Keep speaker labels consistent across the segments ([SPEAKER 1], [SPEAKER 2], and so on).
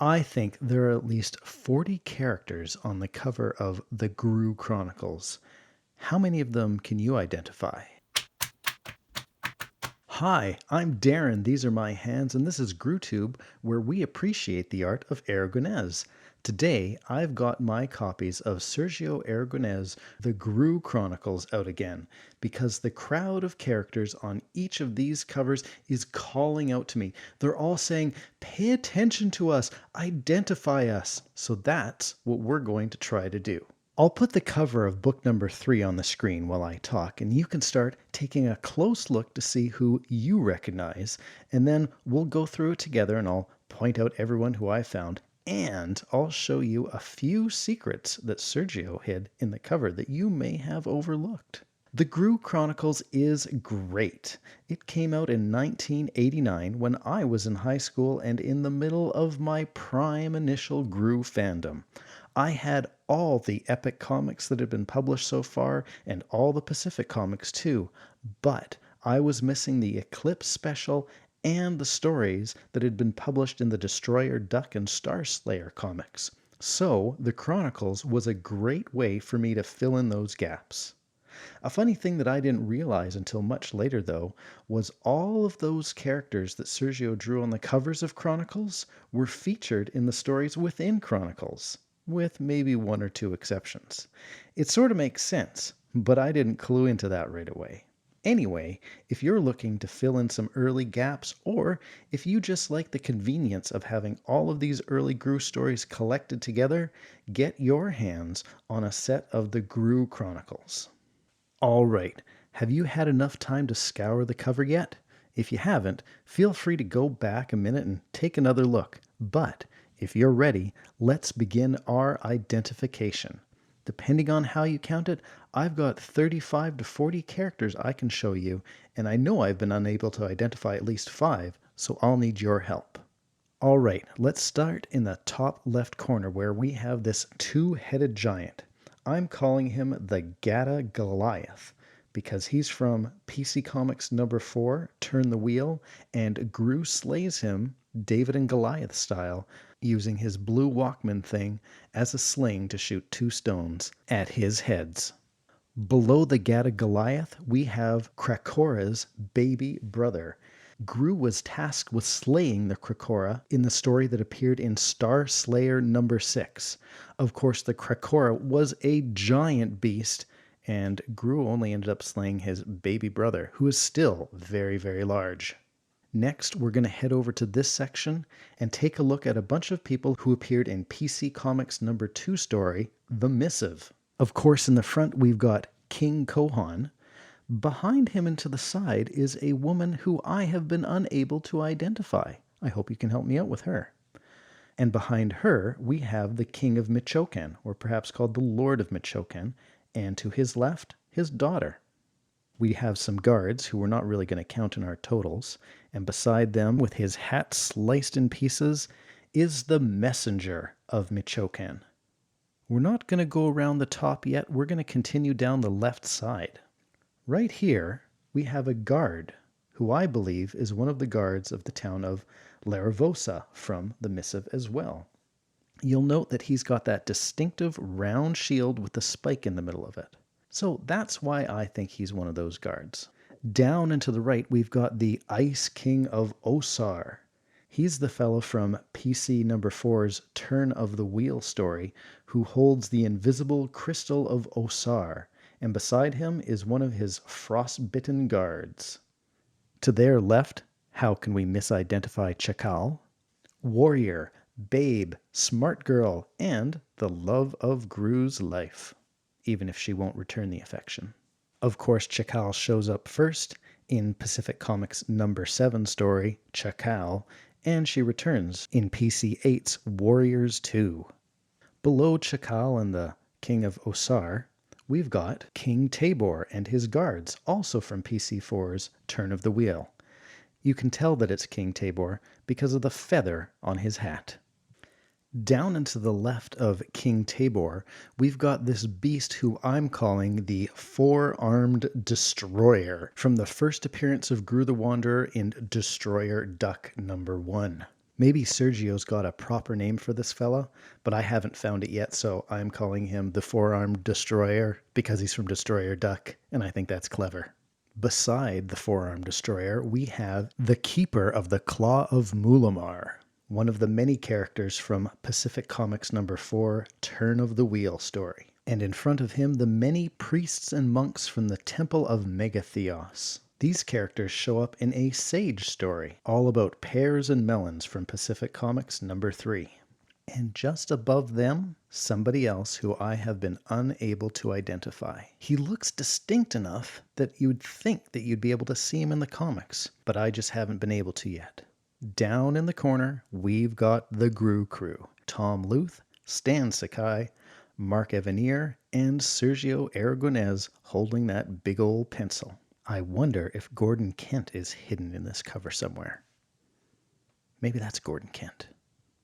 [SPEAKER 1] I think there are at least 40 characters on the cover of the Groo Chronicles. How many of them can you identify? Hi, I'm Darren. These are my hands, and this is GrooTube, where we appreciate the art of Aragonés. Today, I've got my copies of Sergio Aragonés' The Groo Chronicles out again, because the crowd of characters on each of these covers is calling out to me. They're all saying, pay attention to us, identify us. So that's what we're going to try to do. I'll put the cover of book number 3 on the screen while I talk, and you can start taking a close look to see who you recognize, and then we'll go through it together and I'll point out everyone who I found, and I'll show you a few secrets that Sergio hid in the cover that you may have overlooked. The Groo Chronicles is great. It came out in 1989 when I was in high school and in the middle of my prime initial Groo fandom. I had all the Epic comics that had been published so far and all the Pacific comics too, but I was missing the Eclipse special and the stories that had been published in the Destroyer Duck and Star Slayer comics. So the Chronicles was a great way for me to fill in those gaps. A funny thing that I didn't realize until much later, though, was all of those characters that Sergio drew on the covers of Chronicles were featured in the stories within Chronicles, with maybe one or two exceptions. It sort of makes sense, but I didn't clue into that right away. Anyway, if you're looking to fill in some early gaps, or if you just like the convenience of having all of these early Groo stories collected together, get your hands on a set of the Groo Chronicles. All right, have you had enough time to scour the cover yet? If you haven't, feel free to go back a minute and take another look. But if you're ready, let's begin our identification. Depending on how you count it, I've got 35 to 40 characters I can show you, and I know I've been unable to identify at least 5, so I'll need your help. All right, let's start in the top left corner where we have this two-headed giant. I'm calling him the Gata Goliath because he's from PC Comics number 4, Turn the Wheel, and Groo slays him David and Goliath style, using his blue Walkman thing as a sling to shoot 2 stones at his heads. Below the Gata Goliath, we have Krakora's baby brother. Groo was tasked with slaying the Krakora in the story that appeared in Star Slayer number 6. Of course, the Krakora was a giant beast, and Groo only ended up slaying his baby brother, who is still very, very large. Next, we're going to head over to this section and take a look at a bunch of people who appeared in PC Comics number 2 story, The Missive. Of course, in the front, we've got King Kohan. Behind him and to the side is a woman who I have been unable to identify. I hope you can help me out with her. And behind her, we have the King of Michoacan, or perhaps called the Lord of Michoacan, and to his left, his daughter. We have some guards who we're not really going to count in our totals, and beside them, with his hat sliced in pieces, is the Messenger of Michoacan. We're not going to go around the top yet, we're going to continue down the left side. Right here, we have a guard, who I believe is one of the guards of the town of Laravosa from the Missive as well. You'll note that he's got that distinctive round shield with the spike in the middle of it. So that's why I think he's one of those guards. Down and to the right, we've got the Ice King of Osar. He's the fellow from PC number 4's Turn of the Wheel story who holds the invisible Crystal of Osar, and beside him is one of his frostbitten guards. To their left, how can we misidentify Chakal? Warrior, babe, smart girl, and the love of Groo's life, even if she won't return the affection. Of course, Chakal shows up first in Pacific Comics number 7 story, Chakal, and she returns in PC 8's Warriors 2. Below Chakal and the King of Osar, we've got King Tabor and his guards, also from PC4's Turn of the Wheel. You can tell that it's King Tabor because of the feather on his hat. Down and to the left of King Tabor, we've got this beast who I'm calling the Four-Armed Destroyer from the first appearance of Groo the Wanderer in Destroyer Duck number 1. Maybe Sergio's got a proper name for this fella, but I haven't found it yet, so I'm calling him the Four-Armed Destroyer because he's from Destroyer Duck, and I think that's clever. Beside the Four-Armed Destroyer, we have the Keeper of the Claw of Mulamar, one of the many characters from Pacific Comics number 4, Turn of the Wheel story. And in front of him, the many priests and monks from the Temple of Megatheos. These characters show up in a Sage story, all about pears and melons from Pacific Comics number 3. And just above them, somebody else who I have been unable to identify. He looks distinct enough that you'd think that you'd be able to see him in the comics, but I just haven't been able to yet. Down in the corner, we've got the Groo crew. Tom Luth, Stan Sakai, Mark Evanier, and Sergio Aragonés holding that big old pencil. I wonder if Gordon Kent is hidden in this cover somewhere. Maybe that's Gordon Kent.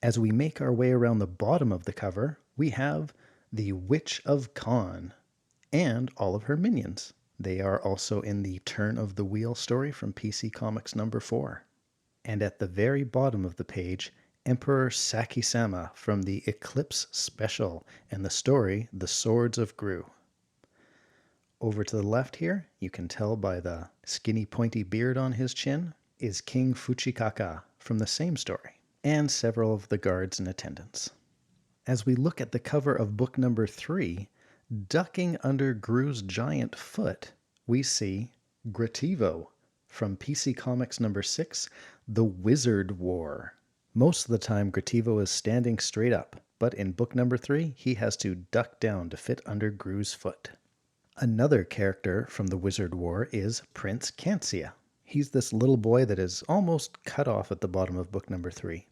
[SPEAKER 1] As we make our way around the bottom of the cover, we have the Witch of Khan and all of her minions. They are also in the Turn of the Wheel story from PC Comics number 4. And at the very bottom of the page, Emperor Saki-sama from the Eclipse special and the story The Swords of Groo. Over to the left here, you can tell by the skinny pointy beard on his chin, is King Fuchikaka from the same story, and several of the guards in attendance. As we look at the cover of book number 3, ducking under Groo's giant foot, we see Grativo from PC Comics number 6, The Wizard War. Most of the time, Grativo is standing straight up, but in book number 3, he has to duck down to fit under Groo's foot. Another character from the Wizard War is Prince Cancia. He's this little boy that is almost cut off at the bottom of book number 3,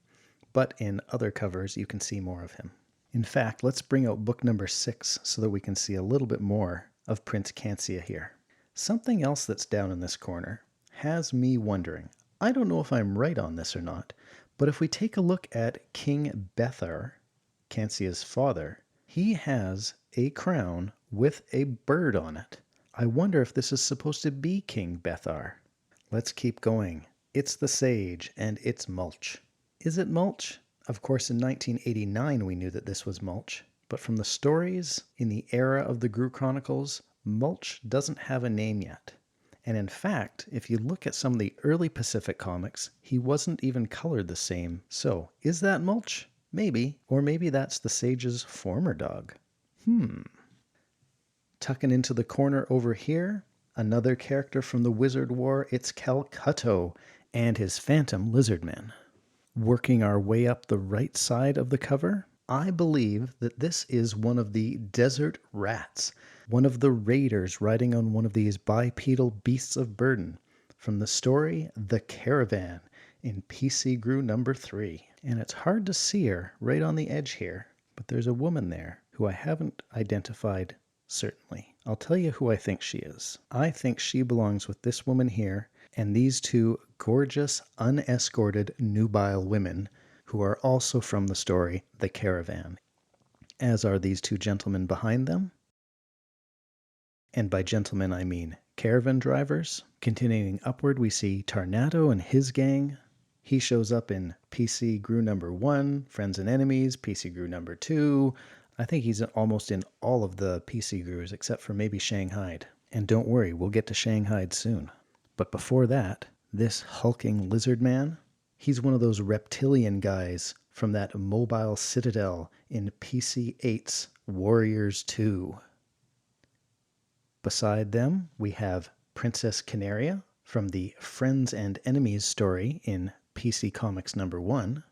[SPEAKER 1] but in other covers you can see more of him. In fact, let's bring out book number 6 so that we can see a little bit more of Prince Cancia here. Something else that's down in this corner has me wondering. I don't know if I'm right on this or not, but if we take a look at King Bethar, Cancia's father, he has a crown with a bird on it. I wonder if this is supposed to be King Bethar. Let's keep going. It's the Sage, and it's Mulch. Is it Mulch? Of course, in 1989 we knew that this was Mulch, but from the stories in the era of the Groo Chronicles, Mulch doesn't have a name yet. And in fact, if you look at some of the early Pacific comics, he wasn't even colored the same. So, is that Mulch? Maybe. Or maybe that's the Sage's former dog. Tucking into the corner over here, another character from the Wizard War, it's Calcutta and his Phantom Lizardman. Working our way up the right side of the cover, I believe that this is one of the desert rats, one of the raiders riding on one of these bipedal beasts of burden from the story The Caravan in PC Groo number 3. And it's hard to see her right on the edge here, but there's a woman there who I haven't identified certainly. I'll tell you who I think she is. I think she belongs with this woman here and these two gorgeous, unescorted, nubile women who are also from the story The Caravan, as are these two gentlemen behind them. And by gentlemen, I mean caravan drivers. Continuing upward, we see Tarnato and his gang. He shows up in PC Groo number 1, Friends and Enemies, PC Groo number 2. I think he's almost in all of the PC Groos except for maybe Shanghai. And don't worry, we'll get to Shanghai soon. But before that, this hulking lizard man, he's one of those reptilian guys from that mobile citadel in PC 8's Warriors 2. Beside them, we have Princess Canaria from the Friends and Enemies story in PC Comics number 1.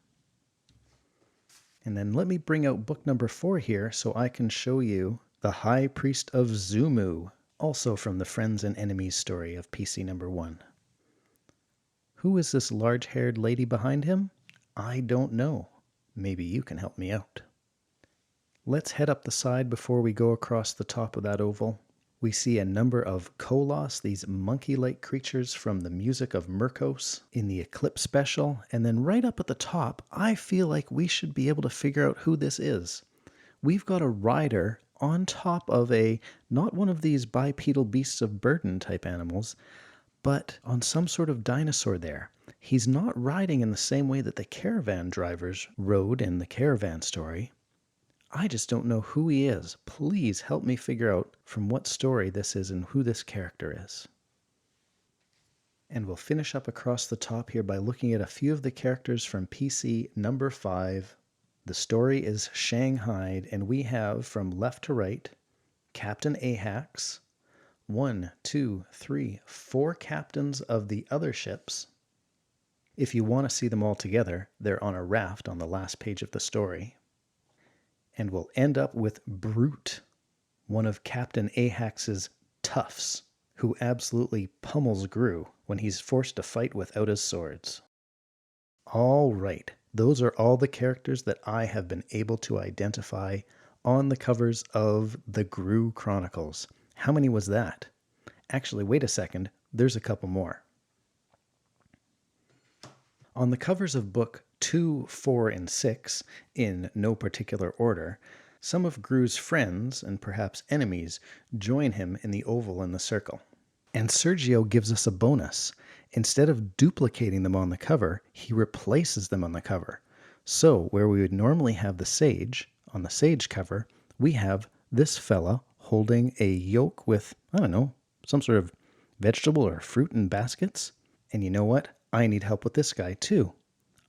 [SPEAKER 1] And then let me bring out book number 4 here so I can show you the High Priest of Zumu, also from the Friends and Enemies story of PC number 1. Who is this large-haired lady behind him? I don't know. Maybe you can help me out. Let's head up the side before we go across the top of that oval. We see a number of colos, these monkey-like creatures from the music of Murkos in the Eclipse special. And then right up at the top, I feel like we should be able to figure out who this is. We've got a rider on top of not one of these bipedal beasts of burden type animals, but on some sort of dinosaur there. He's not riding in the same way that the caravan drivers rode in the caravan story. I just don't know who he is. Please help me figure out from what story this is and who this character is. And we'll finish up across the top here by looking at a few of the characters from PC number 5. The story is Shanghaied, and we have from left to right, Captain Ahax, 1, 2, 3, 4 captains of the other ships. If you want to see them all together, they're on a raft on the last page of the story. And we'll end up with Brute, one of Captain Ahax's toughs, who absolutely pummels Groo when he's forced to fight without his swords. All right, those are all the characters that I have been able to identify on the covers of the Groo Chronicles. How many was that? Actually, wait a second, there's a couple more. On the covers of book 2, 4, and 6, in no particular order, some of Groo's friends, and perhaps enemies, join him in the oval and the circle. And Sergio gives us a bonus. Instead of duplicating them on the cover, he replaces them on the cover. So, where we would normally have the sage, on the sage cover, we have this fella holding a yoke with, I don't know, some sort of vegetable or fruit in baskets. And you know what? I need help with this guy too.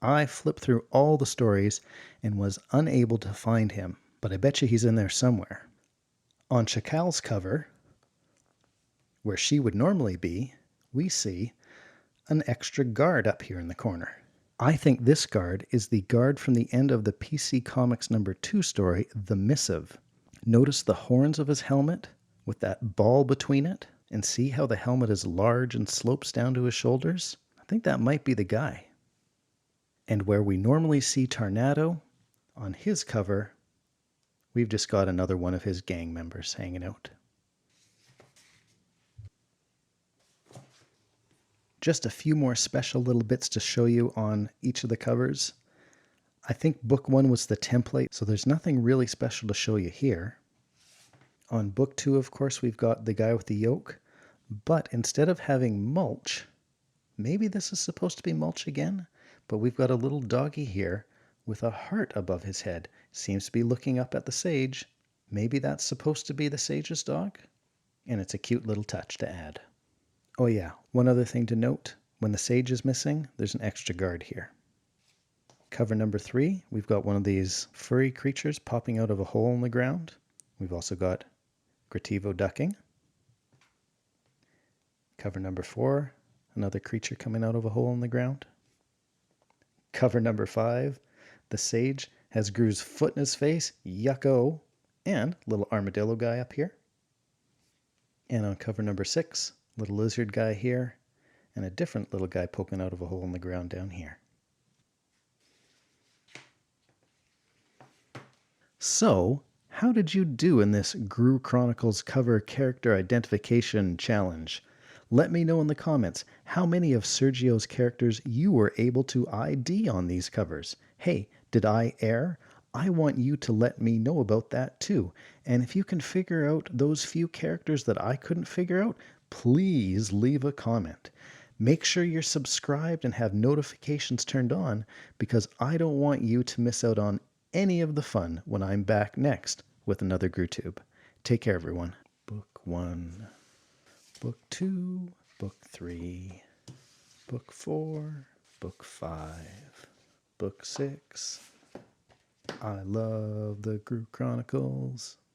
[SPEAKER 1] I flipped through all the stories and was unable to find him, but I bet you he's in there somewhere. On Chakal's cover, where she would normally be, we see an extra guard up here in the corner. I think this guard is the guard from the end of the PC Comics number 2 story, The Missive. Notice the horns of his helmet with that ball between it, and see how the helmet is large and slopes down to his shoulders? I think that might be the guy. And where we normally see Tarnato, on his cover, we've just got another one of his gang members hanging out. Just a few more special little bits to show you on each of the covers. I think book 1 was the template, so there's nothing really special to show you here. On book 2, of course, we've got the guy with the yoke, but instead of having Mulch, maybe this is supposed to be Mulch again, but we've got a little doggy here with a heart above his head. Seems to be looking up at the sage. Maybe that's supposed to be the sage's dog? And it's a cute little touch to add. Oh yeah, one other thing to note. When the sage is missing, there's an extra guard here. Cover number 3, we've got one of these furry creatures popping out of a hole in the ground. We've also got Grativo ducking. Cover number 4, another creature coming out of a hole in the ground. Cover number 5, the sage has Groo's foot in his face, yucko, and little armadillo guy up here. And on cover number 6, little lizard guy here, and a different little guy poking out of a hole in the ground down here. So, how did you do in this Groo Chronicles cover character identification challenge? Let me know in the comments how many of Sergio's characters you were able to ID on these covers. Hey, did I err? I want you to let me know about that too. And if you can figure out those few characters that I couldn't figure out, please leave a comment. Make sure you're subscribed and have notifications turned on, because I don't want you to miss out on any of the fun when I'm back next with another GrooTube. Take care, everyone. Book 1, Book 2, Book 3, Book 4, Book 5, Book 6. I love the Groo Chronicles.